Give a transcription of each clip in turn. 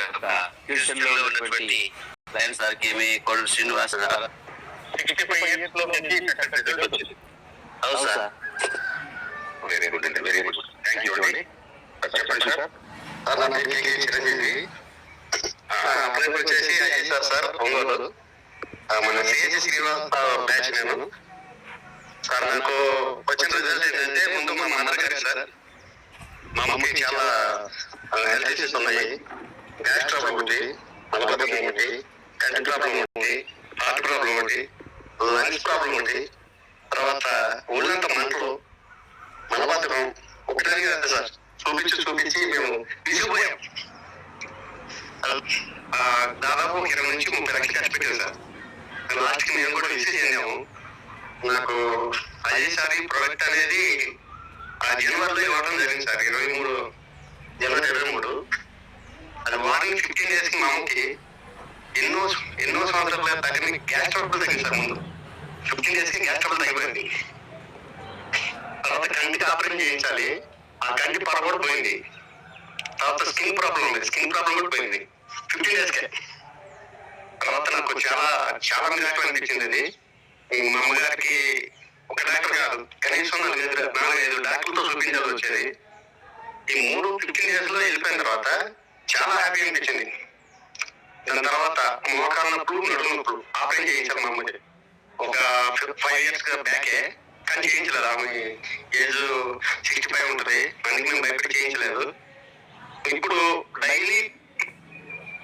యొక్క ట్యూషన్ లో ఉన్నటువంటి లయన్ సార్ కి మీ కొడు శ్రీనివాస్ గారు 65 years లో అవును సార్. వెరీ గుడ్ అండి, వెరీ గుడ్. థ్యాంక్ యూ అండి. చెప్పండి సార్. సార్ నా పేరు కేకే చిరంజీవి. అప్లై వచ్చేసి ఐఎస్ఆర్ సార్ ఒంగోలు. మన సిహెచ్ శ్రీనివాస్ బ్యాచ్ నేను. సార్ నాకు వచ్చిన రిజల్ట్ ఏంటంటే ముందు మా నాన్నగారికి సార్, మా మమ్మీకి చాలా హెల్త్ ఇష్యూస్ ఉన్నాయి. గ్యాస్ ట్రబుల్ ఒకటి, మలబద్ధకం ఒకటి, కంటి ప్రాబ్లం ఒకటి, హార్ట్ ప్రాబ్లం ఒకటి, లంగ్స్ ప్రాబ్లం ఒకటి, తర్వాత ఒళ్ళంతా మంటలు, మలబద్ధకం ఒకటే కదా సార్. చూపించి మేము విసిగిపోయాం. దాదాపు 20 నుంచి 30 లక్షలు ఖర్చు పెట్టాను సార్. లాస్ట్కి మేము కూడా విసిగి చెందాము. నాకు ఐఎస్ఆర్ ప్రొడక్ట్ అనేది జనవరిలో ఇవ్వడం జరిగింది సార్. 23 జనవరి 23. అది మార్నింగ్ 15 days కి మా అమ్మకి ఎన్నో సంవత్సరాల తగ్గిన గ్యాస్ ట్రబుల్ తగ్గింది సార్. ముందు 15 days కి గ్యాస్ ట్రబుల్ తగ్గిపోయింది. తర్వాత కంటికి ఆపరేషన్ చేయించాలి, ఆ కంటి పొర కూడా పోయింది. తర్వాత స్కిన్ ప్రాబ్లం ఉంది, స్కిన్ ప్రాబ్లం కూడా పోయింది 15 days కే. తర్వాత నాకు చాలా మిరాకిల్ అనిపించింది అది. మా అమ్మగారికి ఒక డాక్టర్ కాదు, కనీసం 4-5 డాక్టర్లతో చూపించాల్సి వచ్చేది. ఈ 15 days లో వెళ్ళిపోయిన తర్వాత చాలా హ్యాపీ అనిపించింది. దాని తర్వాత మోకాళ్ళ నొప్పులు, నడుము నొప్పులు ఆపరేషన్ చేయించాలి మా అమ్మకి. ఒక 5 years బ్యాకే, కానీ చేయించలేదు. ఆమె ఏజ్ 65 ఉంటుంది, అందుకే మేము భయపడి చేయించలేదు. ఇప్పుడు డైలీ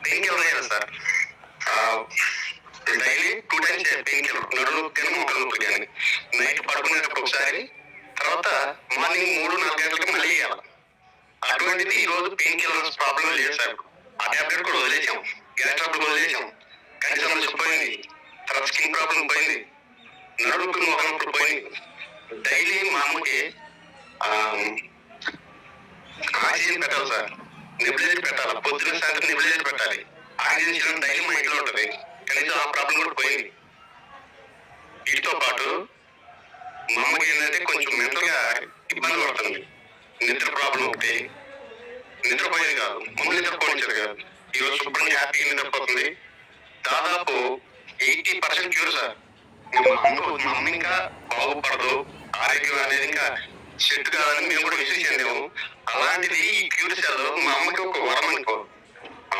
పెయిన్ కిల్లర్ అయ్యారు sir. Daily 2 times pain killer, నడుము కానీ మోకాళ్ళ నొప్పులు కానీ. నైట్ పడుకునేటప్పుడు ఒకసారి, తర్వాత మార్నింగ్ 3-4 గంటలకి మళ్ళీ వేయాలి. అటువంటిది ఈ రోజు పెయిన్ కిల్లర్స్ ప్రాబ్లం లేదు సార్. ఆ టాబ్లెట్ కూడా వదిలేసాం, గ్యాస్ ట్రబుల్ వదిలేసాం, కంటి సమస్య పోయింది, తర్వాత స్కిన్ ప్రాబ్లం పోయింది, నడుపు మోకాళ్ళ పోయింది. డైలీ మా అమ్మకి ఆక్సిజన్ పెట్టాలి సార్, నెబులైజర్ పెట్టాలి, పొద్దున సాయంత్రం నెబులైజర్ పెట్టాలి. ఆక్సిజన్ చేయడం డైలీ మా ఇంట్లో ఉంటుంది. కనీసం ఆ ప్రాబ్లం కూడా పోయింది. వీటితో పాటు మా అమ్మకి ఏంటంటే కొంచెం మెంటల్ గా ఇబ్బంది పడుతుంది. నిద్ర ప్రాబ్లం ఒకటి, నిద్రపోయేది కాదు, మమ్మల్ని నిద్రపోయించేది కాదు. ఈరోజు శుభ్రంగా హ్యాపీగా నిద్రపోతుంది. దాదాపు 80% క్యూర్ సార్. మా అమ్మ ఇంకా బాగుపడదు, ఆరోగ్యం అనేది ఇంకా సెట్ కాదని మేము కూడా విశ్వసించాము. అలాంటిది ఈ క్యూర్ సెల్ మా అమ్మకి ఒక వరం అనుకో,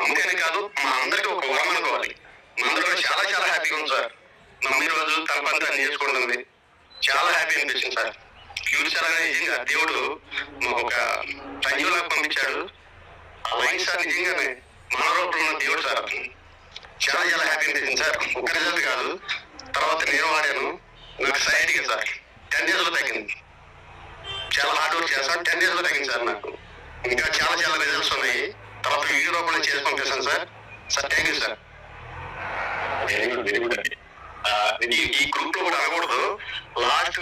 అమ్మకనే కాదు మా అందరికి ఒక వరం అనుకోవాలి. మా అందరూ చాలా హ్యాపీగా ఉంది సార్. మమ్మీ రోజు తన పని తను చేసుకుంటుంది, చాలా హ్యాపీ అనిపిస్తుంది సార్. క్యూర్ సెల్ అనేది నిజంగా దేవుడు మాకు ఒక సంజీవులాగా పంపించాడు. ఆ లైన్ సార్ నిజంగానే మన రూపంలో ఉన్న దేవుడు సార్. చాలా హ్యాపీ అనిపించింది సార్. ఒక రిజల్ట్ కాదు, తర్వాత నేను వాడాను, నాకు సైడ్గా సార్ 10 days లో తగ్గింది. చాలా హార్డ్ వర్క్ చేస్తాను, 10 days లో తగ్గింది సార్. నాకు ఇంకా చాలా రిజల్ట్స్ ఉన్నాయి. తర్వాత వీడియో రూపంలో చేసి పంపిస్తాను sir. Thank you sir. Very good. ఈ గ్రూప్ లో కూడా అనకూడదు, లాస్ట్